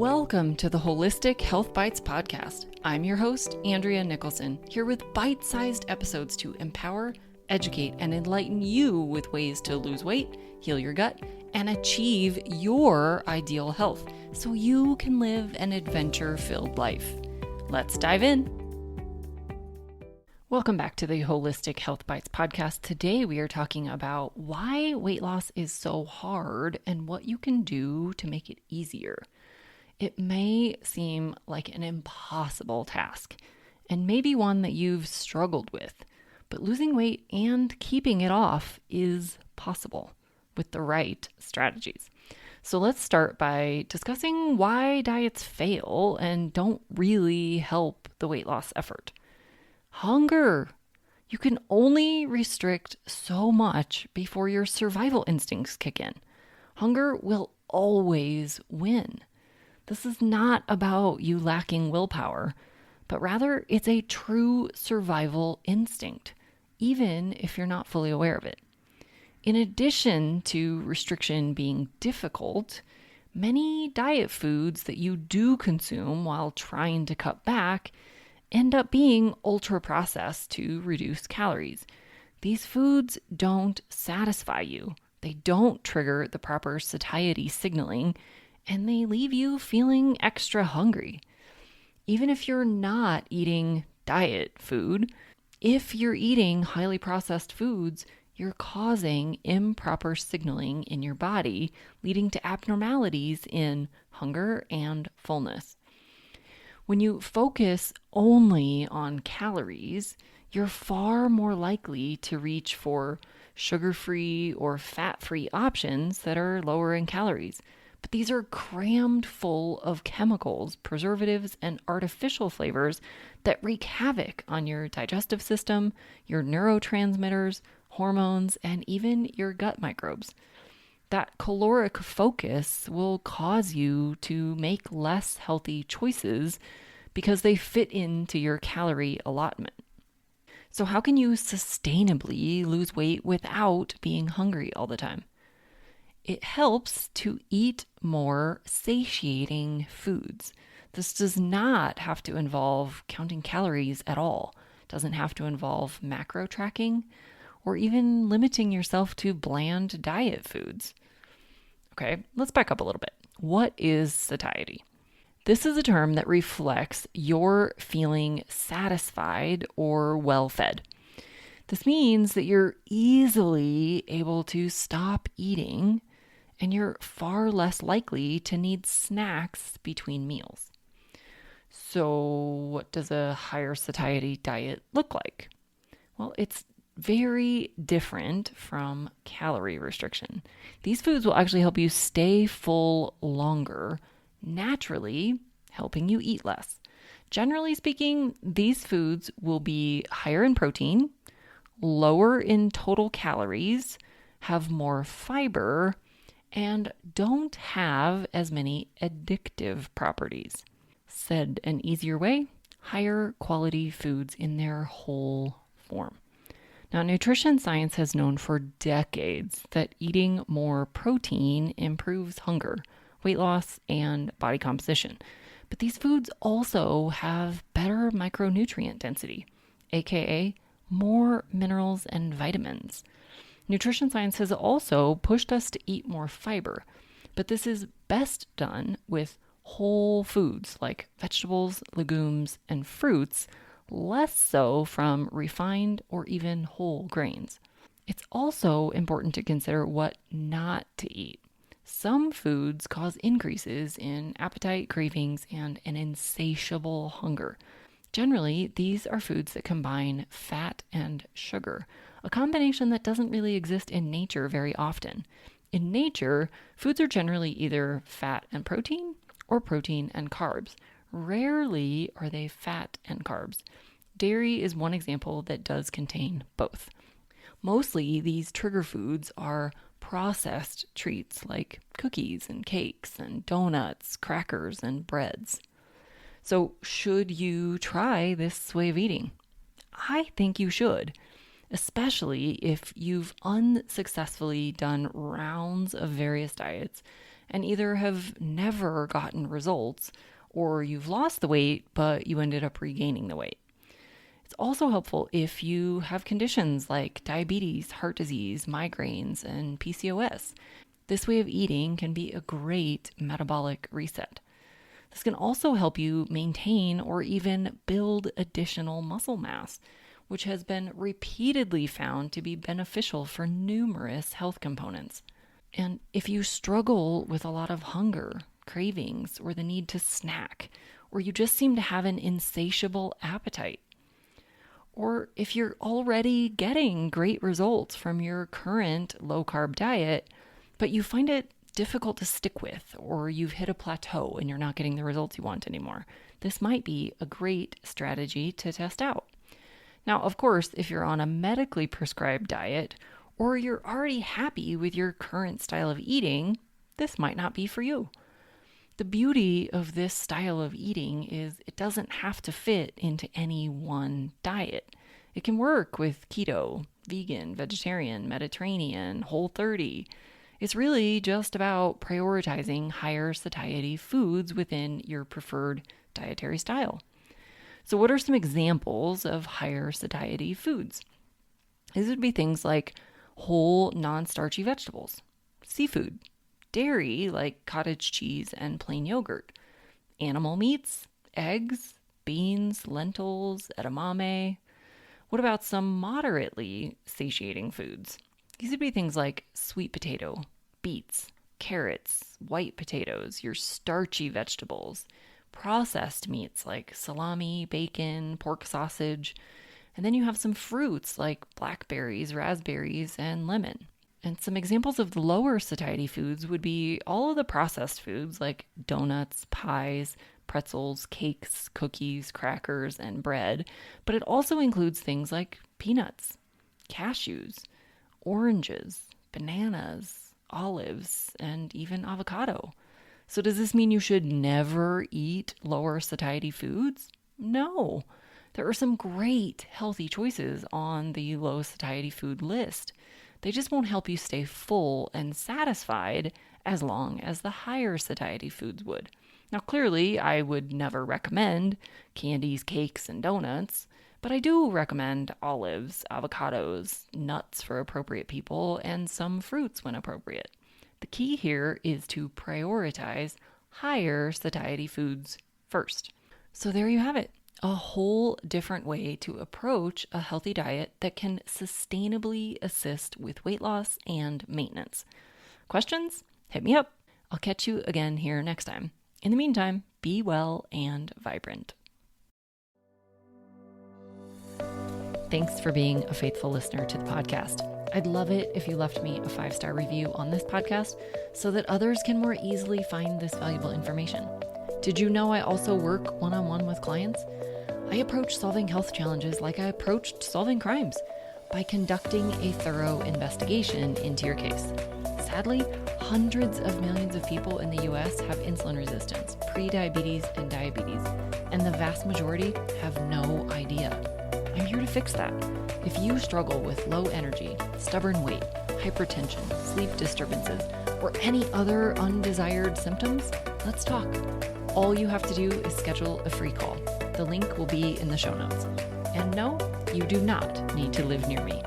Welcome to the Holistic Health Bites podcast. I'm your host, Andrea Nicholson, here with bite-sized episodes to empower, educate, and enlighten you with ways to lose weight, heal your gut, and achieve your ideal health so you can live an adventure-filled life. Let's dive in. Welcome back to the Holistic Health Bites podcast. Today we are talking about why weight loss is so hard and what you can do to make it easier. It may seem like an impossible task and maybe one that you've struggled with, but losing weight and keeping it off is possible with the right strategies. So let's start by discussing why diets fail and don't really help the weight loss effort. Hunger. You can only restrict so much before your survival instincts kick in. Hunger will always win. This is not about you lacking willpower, but rather it's a true survival instinct, even if you're not fully aware of it. In addition to restriction being difficult, many diet foods that you do consume while trying to cut back end up being ultra-processed to reduce calories. These foods don't satisfy you. They don't trigger the proper satiety signaling, and they leave you feeling extra hungry. Even if you're not eating diet food, if you're eating highly processed foods, you're causing improper signaling in your body, leading to abnormalities in hunger and fullness. When you focus only on calories, you're far more likely to reach for sugar-free or fat-free options that are lower in calories. But these are crammed full of chemicals, preservatives, and artificial flavors that wreak havoc on your digestive system, your neurotransmitters, hormones, and even your gut microbes. That caloric focus will cause you to make less healthy choices because they fit into your calorie allotment. So how can you sustainably lose weight without being hungry all the time? It helps to eat more satiating foods. This does not have to involve counting calories at all. It doesn't have to involve macro tracking or even limiting yourself to bland diet foods. Okay, let's back up a little bit. What is satiety? This is a term that reflects your feeling satisfied or well-fed. This means that you're easily able to stop eating and you're far less likely to need snacks between meals. So what does a higher satiety diet look like? Well, it's very different from calorie restriction. These foods will actually help you stay full longer, naturally helping you eat less. Generally speaking, these foods will be higher in protein, lower in total calories, have more fiber, and don't have as many addictive properties. Said an easier way, higher quality foods in their whole form. Now, nutrition science has known for decades that eating more protein improves hunger, weight loss, and body composition. But these foods also have better micronutrient density, aka more minerals and vitamins. Nutrition science has also pushed us to eat more fiber, but this is best done with whole foods like vegetables, legumes, and fruits, less so from refined or even whole grains. It's also important to consider what not to eat. Some foods cause increases in appetite, cravings, and an insatiable hunger. Generally, these are foods that combine fat and sugar, a combination that doesn't really exist in nature very often. In nature, foods are generally either fat and protein or protein and carbs. Rarely are they fat and carbs. Dairy is one example that does contain both. Mostly, these trigger foods are processed treats like cookies and cakes and donuts, crackers, and breads. So should you try this way of eating? I think you should, especially if you've unsuccessfully done rounds of various diets and either have never gotten results or you've lost the weight, but you ended up regaining the weight. It's also helpful if you have conditions like diabetes, heart disease, migraines, and PCOS. This way of eating can be a great metabolic reset. This can also help you maintain or even build additional muscle mass, which has been repeatedly found to be beneficial for numerous health components. And if you struggle with a lot of hunger, cravings, or the need to snack, or you just seem to have an insatiable appetite, or if you're already getting great results from your current low-carb diet, but you find it difficult to stick with, or you've hit a plateau and you're not getting the results you want anymore, this might be a great strategy to test out. Now, of course, if you're on a medically prescribed diet, or you're already happy with your current style of eating, this might not be for you. The beauty of this style of eating is it doesn't have to fit into any one diet. It can work with keto, vegan, vegetarian, Mediterranean, Whole30. It's really just about prioritizing higher satiety foods within your preferred dietary style. So what are some examples of higher satiety foods? These would be things like whole non-starchy vegetables, seafood, dairy like cottage cheese and plain yogurt, animal meats, eggs, beans, lentils, edamame. What about some moderately satiating foods? These would be things like sweet potato, beets, carrots, white potatoes, your starchy vegetables, processed meats like salami, bacon, pork sausage, and then you have some fruits like blackberries, raspberries, and lemon. And some examples of the lower satiety foods would be all of the processed foods like donuts, pies, pretzels, cakes, cookies, crackers, and bread. But it also includes things like peanuts, cashews, oranges, bananas, olives, and even avocado. So does this mean you should never eat lower satiety foods? No. There are some great healthy choices on the low satiety food list. They just won't help you stay full and satisfied as long as the higher satiety foods would. Now, clearly, I would never recommend candies, cakes, and donuts, but I do recommend olives, avocados, nuts for appropriate people, and some fruits when appropriate. The key here is to prioritize higher satiety foods first. So there you have it. A whole different way to approach a healthy diet that can sustainably assist with weight loss and maintenance. Questions? Hit me up. I'll catch you again here next time. In the meantime, be well and vibrant. Thanks for being a faithful listener to the podcast. I'd love it if you left me a 5-star review on this podcast so that others can more easily find this valuable information. Did you know I also work one-on-one with clients? I approach solving health challenges like I approached solving crimes, by conducting a thorough investigation into your case. Sadly, hundreds of millions of people in the US have insulin resistance, prediabetes, and diabetes, and the vast majority have no idea. I'm here to fix that. If you struggle with low energy, stubborn weight, hypertension, sleep disturbances, or any other undesired symptoms, let's talk. All you have to do is schedule a free call. The link will be in the show notes. And no, you do not need to live near me.